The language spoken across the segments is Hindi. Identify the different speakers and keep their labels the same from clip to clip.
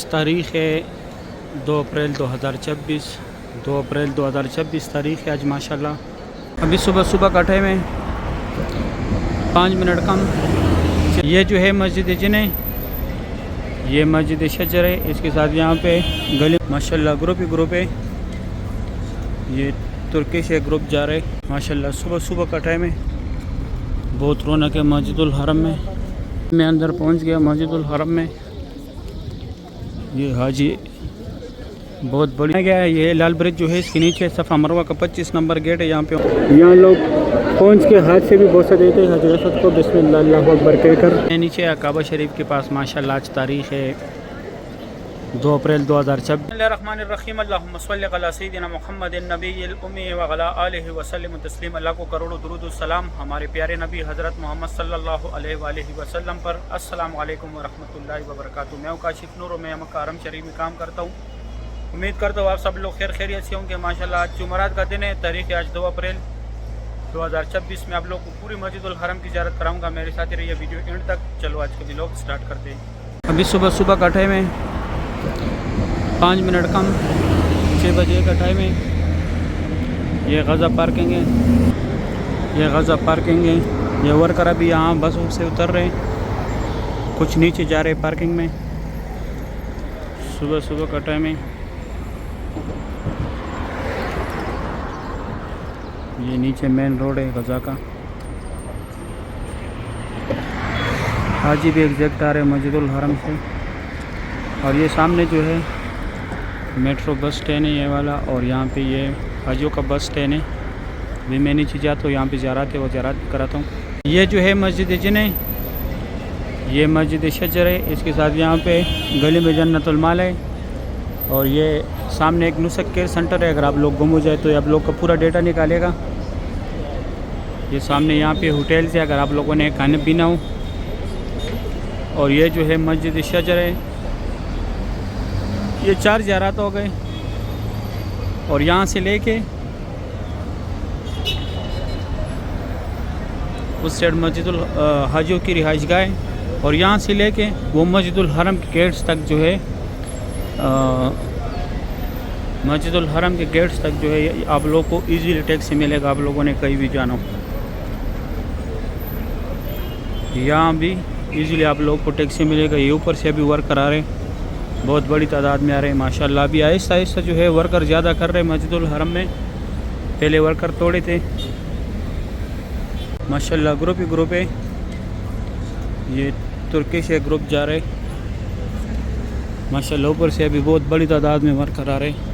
Speaker 1: आज तारीख़ है 2 अप्रैल 2026। 2 अप्रैल 2026 तारीख़ है आज माशाल्लाह। अभी सुबह का टाइम है, 5 मिनट कम। ये जो है मस्जिद जिने, ये मस्जिद शजर है। इसके साथ यहाँ पे गली माशाल्लाह ग्रुप ही ग्रुप है। ये तुर्किश है ग्रुप जा रहे माशाल्लाह। सुबह का टाइम है, बहुत रौनक है मस्जिदुल हरम में। मैं अंदर पहुँच गया मस्जिदुल हरम में। ये हाजी बहुत बढ़िया गया है। ये लाल ब्रिज जो है इसके नीचे सफ़ा मरवा का 25 नंबर गेट है। यहाँ पे यहाँ लोग पहुँच के हाथ से भी बोसा देते हैं हजरत को बिस्मिल्लाह अल्लाहु अकबर कहकर। नीचे काबा शरीफ के पास माशाल्लाह आज तारीख़ है 2 अप्रैल 2026। बिस्मिल्लाहिर्रहमानिर्रहीम। अल्लाहुम्मा सल्लि अला सय्यिदिना मुहम्मदिन नबिय्यिल उम्मी व अला आलिहि व सल्लिम तस्लीम। अल्लाह को करोड़ों दुरूद सलाम हमारे प्यारे नबी हज़रत मोहम्मद सल्लल्लाहु अलैहि वसल्लम पर। अस्सलामु अलैकुम व रहमतुल्लाहि व बरकातुहू। मैं काशिफ नूर, मैं मक्का हरम शरीफ में काम करता हूँ। उम्मीद करता हूँ आप सब लोग खैर खैरियत से होंगे। माशाल्लाह आज जुमेरात का दिन है, तारीख़ आज 2 अप्रैल 2026 में आप लोग को पूरी मस्जिदुल हरम की ज़ियारत कराऊंगा। मेरे साथ रहिए वीडियो एंड तक। चलो आज के व्लॉग स्टार्ट करते हैं। अभी सुबह का टाइम है, 5 मिनट कम, 6 बजे का टाइम है। ये गज़ा पार्किंग है, ये गज़ा पार्किंग है। ये वर्कर अभी यहाँ बस से उतर रहे हैं, कुछ नीचे जा रहे पार्किंग में। सुबह का टाइम है। ये नीचे मेन रोड है गज़ा का। हाजी भी एग्जैक्ट आ रहे मस्जिदुल हरम से। और ये सामने जो है मेट्रो बस स्टैंड है ये वाला। और यहाँ पे ये हाजियों का बस स्टैंड है। अभी मैं नीचे जाता हूँ, यहाँ पे ज़ियारत है, वो ज़ियारत कराता हूँ। ये जो है मस्जिद जिने, ये मस्जिद शजर है। इसके साथ यहाँ पे गली में जन्नतुल माल है। और ये सामने एक नुसक केयर सेंटर है। अगर आप लोग गुम हो जाए तो ये आप लोग का पूरा डेटा निकालेगा। ये सामने यहाँ पे होटल से अगर आप लोगों ने खाने पीना हो। और ये जो है मस्जिद शजर है। ये 4 ज़ियारत हो गए। और यहाँ से लेके उस साइड मस्जिदुल हाजियों की रिहाइश गाह है। और यहाँ से लेके वो मस्जिदुल हरम के गेट्स तक जो है मस्जिदुल हरम के गेट्स तक जो है आप लोग को इजीली टैक्सी मिलेगा। आप लोगों ने कहीं भी जाना हो, यहाँ भी इजीली आप लोग को टैक्सी मिलेगा। ये ऊपर से अभी वर्कर आ रहे हैं, बहुत बड़ी तादाद में आ रहे हैं माशाल्लाह। अभी आहिस्ता जो है वर्कर ज़्यादा कर रहे हैं मस्जिदुल हरम में। पहले वर्कर थोड़े थे माशाल्लाह। ग्रुप ही ग्रुप है। ये तुर्किश है ग्रुप जा रहे माशाल्लाह। ऊपर से अभी बहुत बड़ी तादाद में वर्कर आ रहे।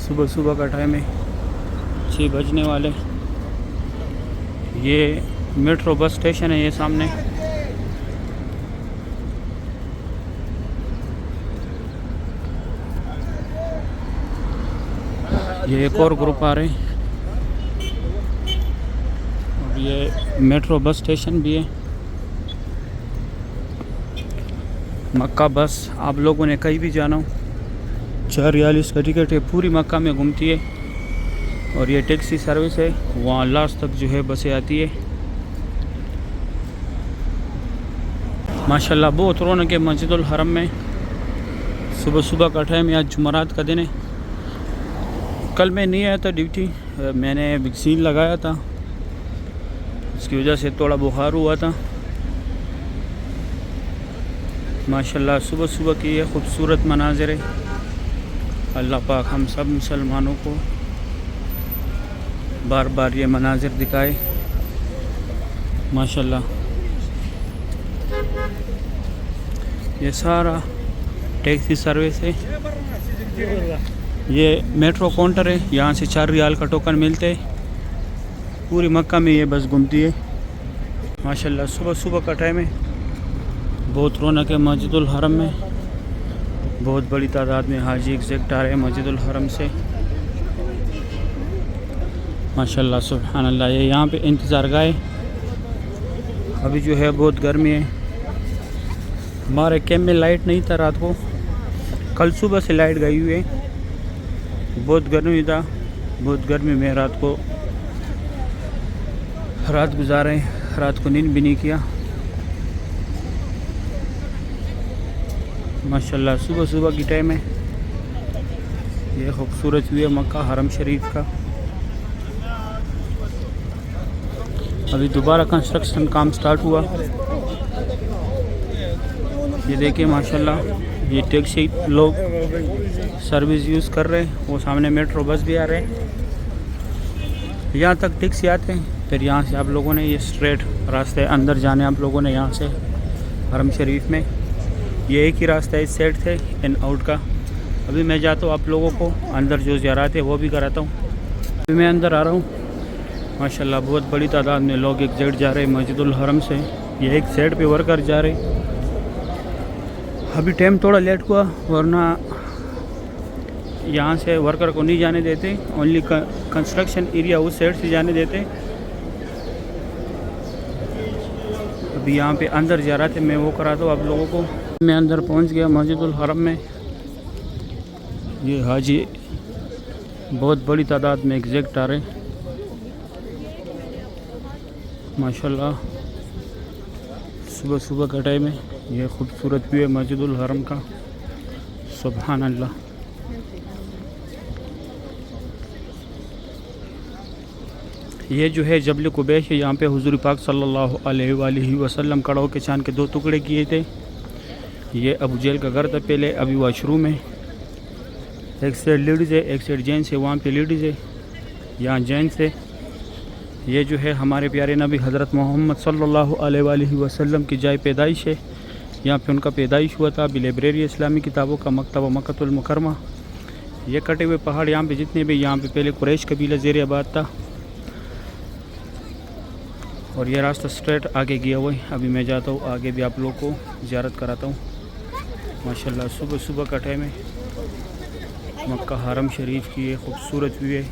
Speaker 1: सुबह का टाइम है, 6 बजने वाले। ये मेट्रो बस स्टेशन है ये सामने। ये एक और ग्रुप आ रहे हैं। और ये मेट्रो बस स्टेशन भी है। मक्का बस आप लोगों ने कहीं भी जाना हो, 4 रियाल का टिकट है, पूरी मक्का में घूमती है। और ये टैक्सी सर्विस है, वहाँ लास्ट तक जो है बसें आती है माशाल्लाह। बहुत रौनक है मस्जिदुल हरम में। सुबह का टाइम है, आज जुमेरात का दिन है। कल मैं नहीं आया था ड्यूटी, मैंने वैक्सीन लगाया था, इसकी वजह से थोड़ा बुखार हुआ था माशाल्लाह। सुबह की ये खूबसूरत मनाज़िर है। अल्लाह पाक हम सब मुसलमानों को बार बार ये मनाज़िर दिखाए माशाल्लाह। ये सारा टैक्सी सर्विस है। ये मेट्रो काउंटर है, यहाँ से 4 रियाल का टोकन मिलते हैं। पूरी मक्का में ये बस घूमती है माशाल्लाह। सुबह का टाइम है, बहुत रौनक है मस्जिदुल हरम में। बहुत बड़ी तादाद में हाजी एग्जैक्ट आ रहे हैं मस्जिदुल हरम से माशाल्लाह सुभान अल्लाह। ये यहाँ पे इंतज़ार गाह है। अभी जो है बहुत गर्मी है। हमारे कैंप में लाइट नहीं था रात को, कल सुबह से लाइट गई हुई है। बहुत गर्मी था, बहुत गर्मी में रात को रात गुजारे, रात को नींद भी नहीं किया। माशाल्लाह सुबह सुबह की टाइम है। ये खूबसूरत व्यू है मक्का हरम शरीफ का। अभी दोबारा कंस्ट्रक्शन काम स्टार्ट हुआ। ये देखिए माशाल्लाह, ये टैक्सी लोग सर्विस यूज़ कर रहे हैं। वो सामने मेट्रो बस भी आ रहे हैं। यहाँ तक टैक्सी आते हैं, फिर यहाँ से आप लोगों ने ये स्ट्रेट रास्ते अंदर जाने आप लोगों ने यहाँ से हरम शरीफ में। ये एक ही रास्ता है इस साइड से इन आउट का। अभी मैं जाता हूँ आप लोगों को अंदर जो ज़ियारत है वो भी कराता हूँ। अभी मैं अंदर आ रहा हूँ। माशाल्लाह बहुत बड़ी तादाद में लोग एक साइड जा रहे हैं मस्जिदुल हरम से। ये एक साइड पे वर्कर जा रहे। अभी टाइम थोड़ा लेट हुआ, वरना यहाँ से वर्कर को नहीं जाने देते, ओनली कंस्ट्रक्शन एरिया उस साइड से जाने देते। अभी यहाँ पे अंदर जा रहा थे, मैं वो कराता हूँ आप लोगों को। मैं अंदर पहुँच गया मस्जिदुल हरम में। ये हाजी बहुत बड़ी तादाद में एग्जैक्ट आ रहे हैं माशाल्लाह। सुबह सुबह का टाइम है। ये खूबसूरत व्यू है मस्जिदुल हरम का। सुभान अल्लाह। ये जो है जबल कुबैश है। यहाँ पे हुजूर पाक सल्लल्लाहु अलैहि वसल्लम कड़ों के चांद के 2 टुकड़े किए थे। ये अबू जहल का घर था पहले, अभी वाशरूम है। एक साइड लेडीज़ है, एक साइड जेंट्स है। वहाँ पे लेडीज़ है, यहाँ जेंट्स है। ये जो है हमारे प्यारे नबी हज़रत मोहम्मद सल्लल्लाहु अलैहि वसल्लम की जाए पैदाइश है। यहाँ पे उनका पैदाइश हुआ था। अभी लाइब्रेरी इस्लामी किताबों का मकतबा मक्कतुल मुकरमा। ये कटे हुए पहाड़ यहाँ पे जितने भी, यहाँ पे पहले कुरैश कबीला ज़ेर आबाद था। और ये रास्ता स्ट्रेट आगे गया हुआ है। अभी मैं जाता हूँ आगे भी आप लोग को ज़ियारत कराता हूँ। माशाल्लाह सुबह सुबह का टाइम है। मक्का हरम शरीफ की ये खूबसूरत व्यू है।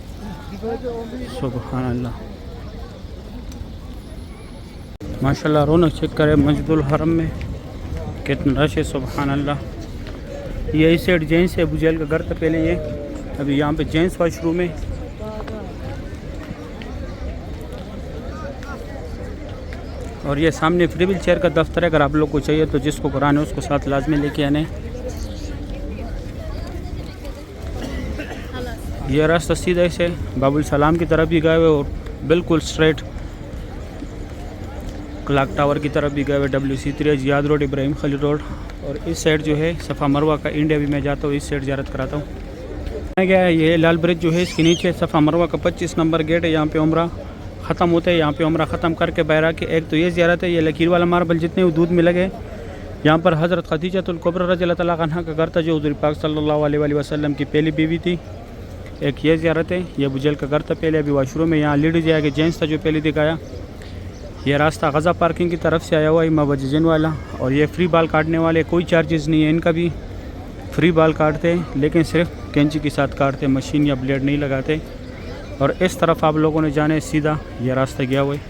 Speaker 1: सुभान अल्लाह माशाल्लाह। रौनक चेक करें मस्जिदुल हरम में कितना रश है। सुभान अल्लाह। ये इस साइड जेंट्स है, अबू जहल का घर था पहले ये। अभी यहाँ पे जेंट्स वाशरूम है। और ये सामने फ्री व्हील चेयर का दफ्तर है। अगर आप लोग को चाहिए तो जिसको कराना है उसको साथ लाजमी लेके आने। यह रास्ता सीधा से बाबुल सलाम की तरफ भी गए हुए और बिल्कुल स्ट्रेट क्लॉक टावर की तरफ भी गए हुए। WC3 Ziyad road, Ibrahim Khalil Road. और इस साइड जो है सफ़ा मरवा का इंडिया भी मैं जाता हूँ, इस साइड ज़ियारत कराता हूँ। मैं गया ये लाल ब्रिज जो है इसके नीचे सफ़ा मरवा का 25 नंबर गेट है। यहाँ पे उम्रा ख़त्म होता है। यहाँ पे उम्रा ख़त्म करके बाहर आके एक तो ये ज़ियारत है। ये लकीर वाला मार्बल जितने दूध में लगे, यहाँ पर हज़रत खदीजतुल कुबरा रज़ियल्लाहु तआला अन्हा का घर था, जो हुज़ूर पाक सल्लल्लाहु अलैहि वसल्लम की पहली बीवी थी। एक ये ज़ियारत है। ये अबू जहल का घर था पहले, अभी वाशरूम में। यहाँ लेडीज आगे जेंट्स था जो पहले दिखाया। ये रास्ता गज़ा पार्किंग की तरफ से आया हुआ है, मवजन वाला। और ये फ्री बाल काटने वाले कोई चार्जेस नहीं है, इनका भी फ्री बाल काटते हैं, लेकिन सिर्फ कैंची के साथ काटते, मशीन या ब्लेड नहीं लगाते। और इस तरफ आप लोगों ने जाने सीधा ये रास्ता गया हुआ है।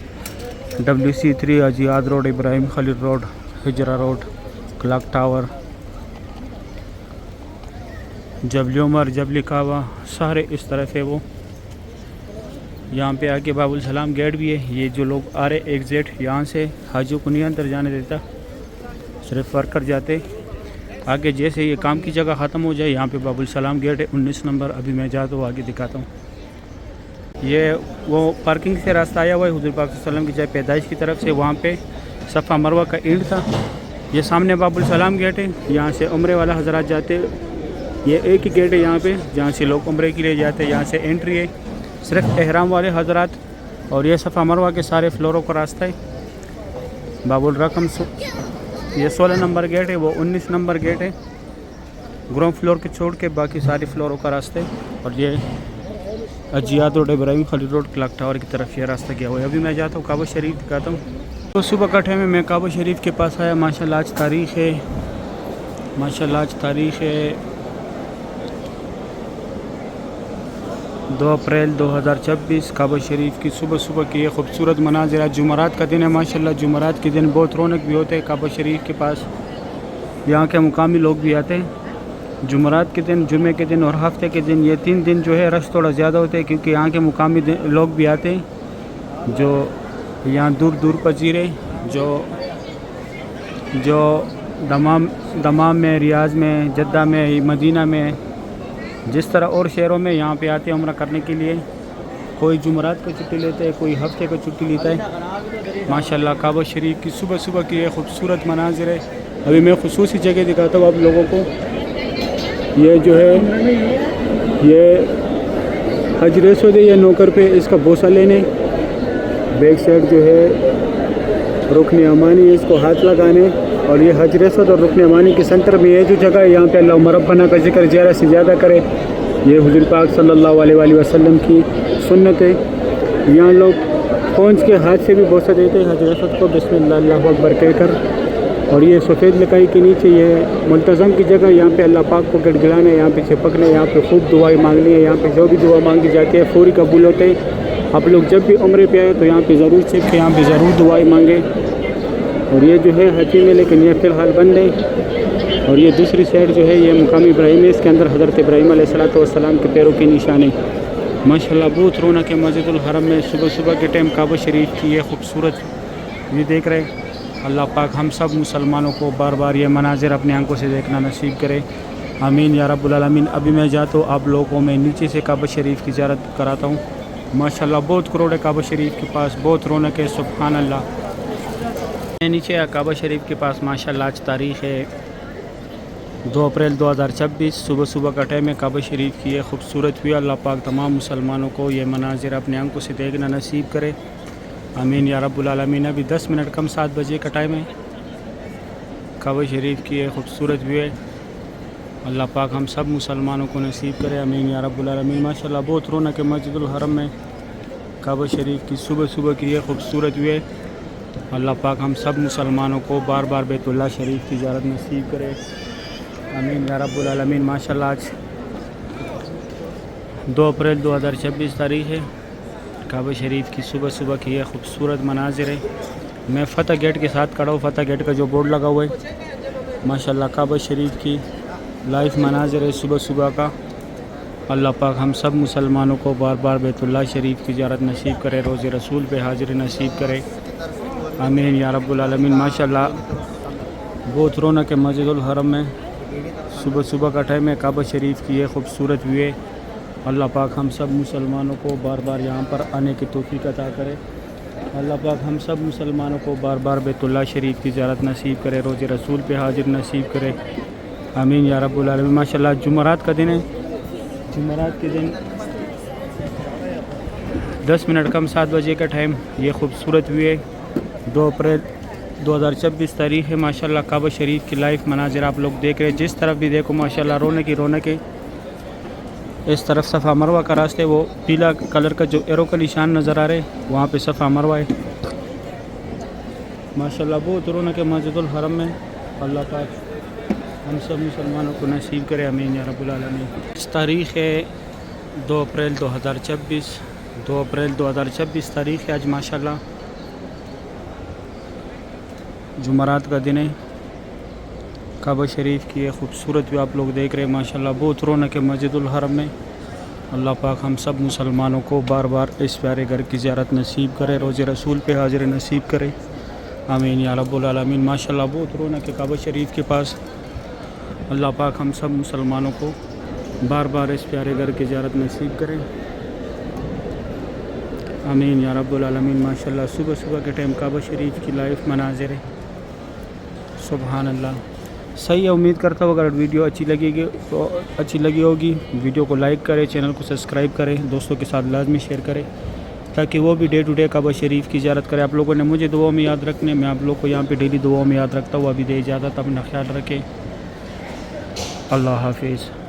Speaker 1: WC3 Ziyad road, Ibrahim Khalil road, Hijra road, clock tower, Jabal Umar, Jabal Kaaba, सारे इस तरफ है वो। यहाँ पे आके बाबुल सलाम गेट भी है। ये जो लोग आ रहे एग्जैक्ट यहाँ से हाजियों को नहीं अंदर जाने देता, सिर्फ वर्कर जाते आगे। जैसे ये काम की जगह ख़त्म हो जाए, यहाँ पे बाबुल सलाम गेट है 19 नंबर। अभी मैं जाता हूँ आगे दिखाता हूँ। ये वो पार्किंग से रास्ता आया हुआ है हुज़ूर पाक सल्लल्लाहु अलैहि वसल्लम की जाए पैदाइश की तरफ से। वहाँ पे सफ़ा मरवा का ईंट था। ये सामने बाबुल सलाम गेट है, यहाँ से उम्रे वाला हजरात जाते। ये एक ही गेट है यहाँ पे जहाँ से लोग उम्रे के लिए जाते हैं। यहाँ से एंट्री है सिर्फ एहराम वाले हजरात। और ये सफ़ा मरवा के सारे फ्लोरों का रास्ता है। बाबुल रकम ये 16 नंबर गेट है, वो 19 नंबर गेट है। ग्राउंड फ्लोर के छोड़ के बाकी सारे फ्लोरों का रास्ता है। और ये Ziad road, Ibrahim Khalil Road, clock tower की तरफ ये रास्ता गया हुआ है। अभी मैं जाता हूँ काबा शरीफ दिखाता हूँ। तो सुबह का टाइम में मैं काबा शरीफ के पास आया। माशाल्लाह आज तारीख़ है, माशाल्लाह आज तारीख़ है 2 अप्रैल 2024। काबा शरीफ की सुबह सुबह की ये खूबसूरत मनाज़िर। आज जुमरात का दिन है माशाल्लाह। जुमरात के दिन बहुत रौनक भी होते हैं काबा शरीफ के पास। यहाँ के मुकामी लोग भी आते हैं जुमरात के दिन, जुमे के दिन और हफ्ते के दिन। ये 3 दिन जो है रश थोड़ा ज़्यादा होते हैं, क्योंकि यहाँ के मुकामी लोग भी आते हैं जो यहाँ दूर दूर पजीरे जो दमाम में, रियाज में, जद्दा में, मदीना में, जिस तरह और शहरों में यहाँ पे आते हैं उम्रा करने के लिए। कोई जुमरात को छुट्टी लेता है, कोई हफ्ते को छुट्टी लेता है। माशाल्लाह काबा शरीफ की सुबह सुबह की ये खूबसूरत मनाजिर है। अभी मैं खुसूसी जगह दिखाता हूँ आप लोगों को। ये जो है ये हजर असवद है, ये नौकर पे इसका बोसा लेने, बैक साइड जो है रुकन अमानी है, इसको हाथ लगाने। और ये हजर असवद और रुकन अमानी के सेंटर में ये जो जगह है, यहाँ पे अल्लाह मरब्बना का जिक्र ज़्यादा से ज़्यादा करे। ये हुज़ूर पाक सल्लल्लाहु अलैहि वसल्लम की सुन्नत है। यहाँ लोग पहुँच के हाथ से भी बोसा देते हैं हजर असवद को, बिस्मिल्लाह अल्लाहु अकबर कहकर। और ये सफ़ेद लकाई के नीचे ये मुल्तज़म की जगह, यहाँ पे अल्लाह पाक को गिड़गिड़ाना है, यहाँ पे चिपकना है, यहाँ पे खूब दुआएं मांगनी है। यहाँ पे जो भी दुआ मांगी जाती है पूरी कबूल होते हैं। आप लोग जब भी उम्रे पे आए तो यहाँ पे ज़रूर चिप के यहाँ पे ज़रूर दुआएं मांगे। और ये जो है हकीम है, लेकिन ये फ़िलहाल बंद है। और ये दूसरी साइड जो है ये मुकाम इब्राहिम है, इसके अंदर हज़रत इब्राहिम अलैहिस्सलाम के पैरों के निशान है। माशाल्लाह बहुत रौनक है मस्जिदुल हरम में। सुबह सुबह के टाइम काबा शरीफ की ये खूबसूरत ये देख रहे हैं। अल्लाह पाक हम सब मुसलमानों को बार बार ये मनाजिर अपनी आंखों से देखना नसीब करे, आमीन या रब्बुल आलमीन। अभी मैं जाता हूँ आप लोगों को मैं नीचे से काबा शरीफ की ज़ियारत कराता हूँ। माशाल्लाह बहुत करोड़ है काबा शरीफ के पास, बहुत रौनक है, सुभान अल्लाह। मैं नीचे काबा शरीफ के पास माशाल्लाह आज तारीख़ है 2 अप्रैल 2026। सुबह सुबह का टाइम है। काबा शरीफ की ये खूबसूरत हुई। अल्लाह पाक तमाम मुसलमानों को ये मनाजिर अपनी आंखों से देखना नसीब करे, आमीन या रब्बुल आलमीन। अभी 10 मिनट कम 7 बजे का टाइम है। काबा शरीफ की ये खूबसूरत व्यू है। अल्लाह पाक हम सब मुसलमानों को नसीब करे, आमीन या रब्बुल आलमीन। माशाल्लाह बहुत रौनक है मस्जिदुल हरम में। काबा शरीफ की सुबह सुबह की ये खूबसूरत व्यू है। अल्लाह पाक हम सब मुसलमानों को बार बार बैतुल्लाह शरीफ की ज़ियारत नसीब करे, आमीन या रब्बुल आलमीन। माशाल्लाह आज 2 अप्रैल 2026 तारीख़ है। काबा शरीफ की सुबह सुबह की ये खूबसूरत मनाजिर है। मैं फ़तह गेट के साथ खड़ा हूँ। फ़तह गेट का जो बोर्ड लगा हुआ है, माशाल्लाह काबा शरीफ की लाइव मनाजिर है सुबह सुबह का। अल्लाह पाक हम सब मुसलमानों को बार बार बैतुल्लाह शरीफ की ज़ियारत नसीब करे, रोज़े रसूल पे हाज़िरी नसीब करे, आमीन या रब्बुल आलमीन। माशाल्लाह बहुत रौनक है मस्जिदुल हरम में। सुबह सुबह का टाइम है। काबा शरीफ की ये खूबसूरत व्यू है। अल्लाह पाक हम सब मुसलमानों को बार बार यहाँ पर आने की तौफीक अता करे। अल्लाह पाक हम सब मुसलमानों को बार बार बैतुल्लाह शरीफ की ज़ियारत नसीब करे, रोज़े रसूल पे हाजिर नसीब करे, आमीन या रब्बुल आलमीन। माशाल्लाह जुमरात का दिन है। जुमरात के दिन 10 मिनट कम 7 बजे का टाइम। ये खूबसूरत व्यू है। 2 अप्रैल 2026 तारीख़ है। माशाल्लाह काबा शरीफ की लाइव मनाजिर आप लोग देख रहे हैं। जिस तरफ भी देखो माशाल्लाह रौनक ही रौनक है। इस तरफ सफ़ा मरवा का रास्ते, वो पीला कलर का जो एरो का निशान नज़र आ रहा है वहाँ पे सफ़ा मरवा है। माशाल्लाह बहुत रौनक है मस्जिदुल हरम में। अल्लाह पाक हम सब मुसलमानों को नसीब करे, आमीन या रब्बुल आलमीन। इस तारीख़ है 2 अप्रैल 2026। 2 अप्रैल 2026 तारीख़ है आज। माशाल्लाह जुमरात का दिन है। काबा शरीफ की ये खूबसूरत भी आप लोग देख रहे हैं। माशाल्लाह बहुत रौनक है मस्जिदुल हरम में। अल्लाह पाक हम सब मुसलमानों को बार बार इस प्यारे घर की ज़ियारत नसीब करे, रोज़े रसूल पे हाजिर नसीब करे, आमीन या रब्बुल आलमीन। माशाल्लाह बहुत रौनक है काबा शरीफ के पास। अल्लाह पाक हम सब मुसलमानों को बार बार इस प्यारे घर की ज़ियारत नसीब करे, आमीन या रब्बुल आलमीन। माशाल्लाह सुबह सुबह के टाइम काबा शरीफ की लाइव मनाजिर है। सुभान अल्लाह। सही है। उम्मीद करता हूँ अगर वीडियो अच्छी लगी होगी वीडियो को लाइक करें, चैनल को सब्सक्राइब करें, दोस्तों के साथ लाजमी शेयर करें ताकि वो भी डे टू डे काबा शरीफ की ज़ियारत करें। आप लोगों ने मुझे दुआओं में याद रखने, मैं आप लोग को यहाँ पे डेली दुआओं में याद रखता हूँ। अभी दे इजाज़त, अपना ख्याल रखें। अल्लाह हाफिज़।